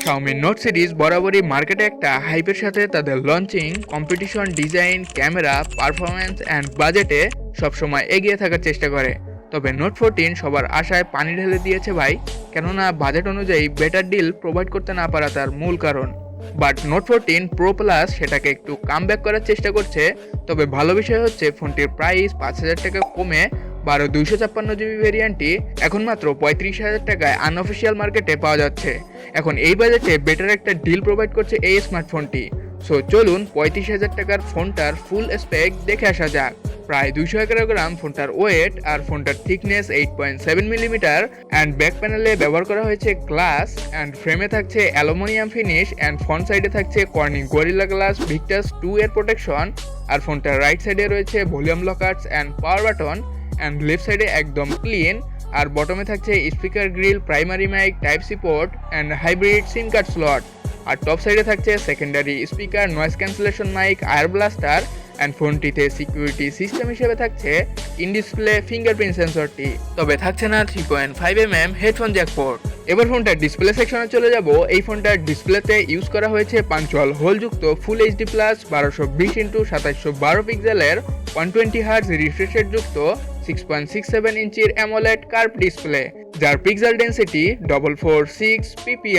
Xiaomi Note series বরাবরই মার্কেটে একটা হাইপের সাথে তাদের launching, competition, design, camera, performance and বাজেটে সবসময় এগিয়ে থাকার চেষ্টা করে। তবে Note 14 সবার আশায় পানি ঢেলে দিয়েছে ভাই, কেননা বাজেট অনুযায়ী বেটার ডিল প্রোভাইড করতে না পারা তার মূল কারণ। বাট Note 14 Pro Plus সেটাকে একটু কামব্যাক করার চেষ্টা করছে। তবে ভালো বিষয় হচ্ছে ফোনটির প্রাইস 5,000 টাকা কমে 256GB ভেরিয়েন্টটি এখন মাত্র 35,000 টাকায় আনঅফিসিয়াল মার্কেটে পাওয়া যাচ্ছে। এখন এই বাজেটে বেটার একটা ডিল প্রোভাইড করছে এই স্মার্টফোনটি। সো চলুন 35,000 টাকার ফোনটার ফুল স্পেক দেখে আসা যাক। প্রায় 211 গ্রাম ফোনটার ওয়েট, আর ফোনটার থিকনেস 8.7 মিলিমিটার, অ্যান্ড ব্যাক প্যানেলে ব্যবহার করা হয়েছে গ্লাস, অ্যান্ড ফ্রেমে থাকছে অ্যালুমিনিয়াম ফিনিশ, অ্যান্ড ফ্রন্ট সাইডে থাকছে কর্নিং গরিলা গ্লাস ভিক্টাস 2 এর প্রোটেকশন। আর ফোনটার রাইট সাইডে রয়েছে volume rockers and power button, and left সাইডে একদম ক্লিন। আর বটমে থাকছে speaker grill, primary mic, type C port and hybrid SIM card slot. আর টপ সাইডে থাকছে secondary speaker, noise cancellation mic, ear blaster, and ফোনটিতে সিকিউরিটি সিস্টেম হিসেবে থাকছে ইন ডিসপ্লে ফিঙ্গারপ্রিন্ট সেন্সরটি। তবে থাকছে না 3.5mm হেডফোন জ্যাক পোর্ট। এবার ফোনটার ডিসপ্লে সেকশনে চলে যাব। এই ফোনটার ডিসপ্লেতে ইউজ করা হয়েছে পাঞ্চুয়াল হোলযুক্ত ফুল এইচডি প্লাস 1220x2712 পিক্সেলের 120Hz রিফ্রেশ রেট যুক্ত 6.67 ইঞ্চির অ্যামোলেড কার্ভ ডিসপ্লে, যার পিক্সেল ডেন্সিটি 446 ppi,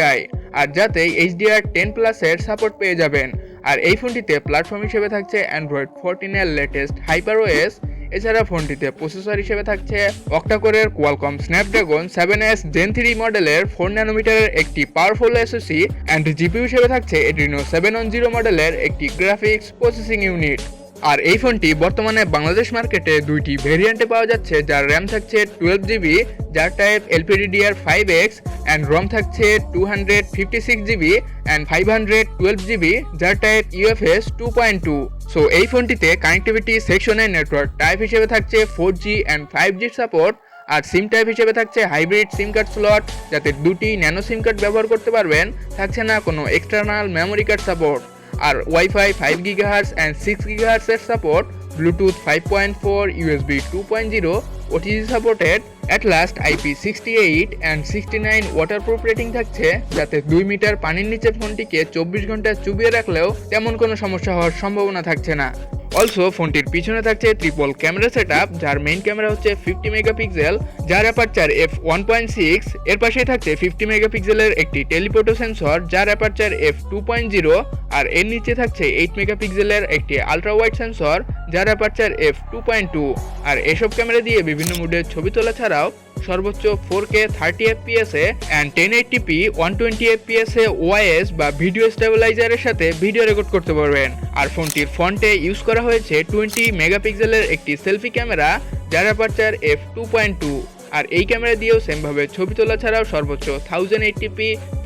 আর যাতে HDR10 প্লাসের সাপোর্ট পেয়ে যাবেন। আর এই ফোনটিতে প্ল্যাটফর্ম হিসেবে থাকছে Android 14 এর লেটেস্ট HyperOS। এছাড়া ফোনটিতে প্রসেসর হিসেবে থাকছে অক্টা-কোরের কোয়ালকম স্ন্যাপড্রাগন 7S Gen 3 মডেলের 4 ন্যানোমিটারের একটি পাওয়ারফুল SoC, অ্যান্ড জিপিইউ হিসেবে থাকছে Adreno 710 মডেলের একটি গ্রাফিক্স প্রসেসিং ইউনিট। আর এই ফোনটি বর্তমানে বাংলাদেশ মার্কেটে দুইটি ভেরিয়েন্টে পাওয়া যাচ্ছে, যার র্যাম থাকছে 12GB, যার টাইপ LPDDR5X, অ্যান্ড রম থাকছে 256GB অ্যান্ড 512GB, যার টাইপ UFS 2.2। সো এই ফোনটিতে কানেক্টিভিটি সেকশনে নেটওয়ার্ক টাইপ হিসেবে থাকছে 4G অ্যান্ড 5G সাপোর্ট, আর সিম টাইপ হিসেবে থাকছে হাইব্রিড সিম কার্ড স্লট, যাতে দুটি ন্যানো সিম কার্ড ব্যবহার করতে পারবেন। থাকছে না কোনো এক্সটার্নাল মেমোরি কার্ড সাপোর্ট। আর ওয়াইফাই 5 GHz অ্যান্ড 6 GHz এর support, Bluetooth 5.4, USB 2.0, OTG supported, at last IP68 and 69 waterproof rating থাকছে, যাতে 2 মিটার পানির নিচে ফোনটিকে 24 ঘন্টা চুবিয়ে রাখলেও তেমন কোনো সমস্যা হওয়ার সম্ভাবনা থাকছে না। অলসো ফোনটির পিছনে থাকছে ট্রিপল ক্যামেরা সেটআপ, যার মেইন ক্যামেরা হচ্ছে 50 মেগাপিক্সেল, যার অ্যাপারচার f1.6। এর পাশে থাকছে 50 মেগাপিক্সেলের একটি টেলিফোটো সেন্সর, যার অ্যাপারচার f2.0। আর এর নিচে থাকছে 8 মেগাপিক্সেলের একটি আলট্রা ওয়াইড সেন্সর, যার অ্যাপারচার f2.2। আর এসব ক্যামেরা দিয়ে বিভিন্ন মুডে ছবি তোলা ছাড়াও সর্বোচ্চ 4K 30fps A and 1080p 120fps A OIS বা ভিডিও স্টেবিলাইজারের সাথে ভিডিও রেকর্ড করতে পারবেন। আর ফোনটির ফ্রন্টে ইউজ করা হয়েছে 20 মেগাপিক্সেলের একটি সেলফি ক্যামেরা, যার অ্যাপারচার f2.2। আর এই ক্যামেরা দিয়েও সেমভাবে ছবি তোলা ছাড়াও সর্বোচ্চ 1080p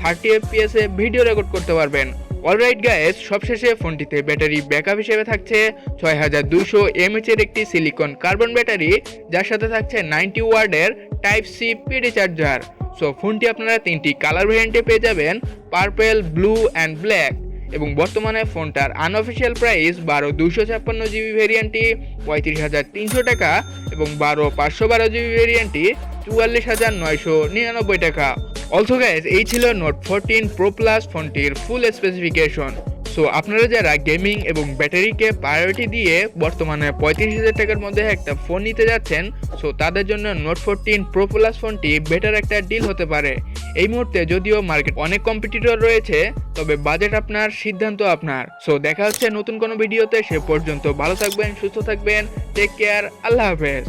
30fps এ ভিডিও রেকর্ড করতে পারবেন। অলরাইট গাইস, সবশেষে ফোনটিতে ব্যাটারি ব্যাকআপ হিসেবে থাকছে 6200 mAh এর একটি সিলিকন কার্বন ব্যাটারি, যার সাথে থাকছে 90 ওয়াটের type C PD charger. So ফোনটি আপনারা তিনটি কালার ভেরিয়েন্টে পেয়ে যাবেন, পার্পল, ব্লু অ্যান্ড ব্ল্যাক। এবং বর্তমানে ফোনটার আনঅফিসিয়াল প্রাইস 256GB ভেরিয়েন্টটি 35,300 টাকা, এবং 512GB ভেরিয়েন্টটি 44,999 টাকা। অলসো গাইস, এই ছিল Note 14 Pro Plus ফোনটির ফুল স্পেসিফিকেশন। সো আপনারা যারা গেমিং এবং ব্যাটারিকে প্রায়োরিটি দিয়ে বর্তমানে 35,000 টাকার মধ্যে একটা ফোন নিতে যাচ্ছেন, সো তাদের জন্য Note 14 Pro Plus ফোনটি বেটার একটা ডিল হতে পারে। এই মুহূর্তে যদিও মার্কেট অনেক কম্পিটিটর রয়েছে, তবে বাজেট আপনার, সিদ্ধান্ত আপনার। সো দেখা হচ্ছে নতুন কোনো ভিডিওতে। সে পর্যন্ত ভালো থাকবেন, সুস্থ থাকবেন, টেক কেয়ার, আল্লাহ হাফেজ।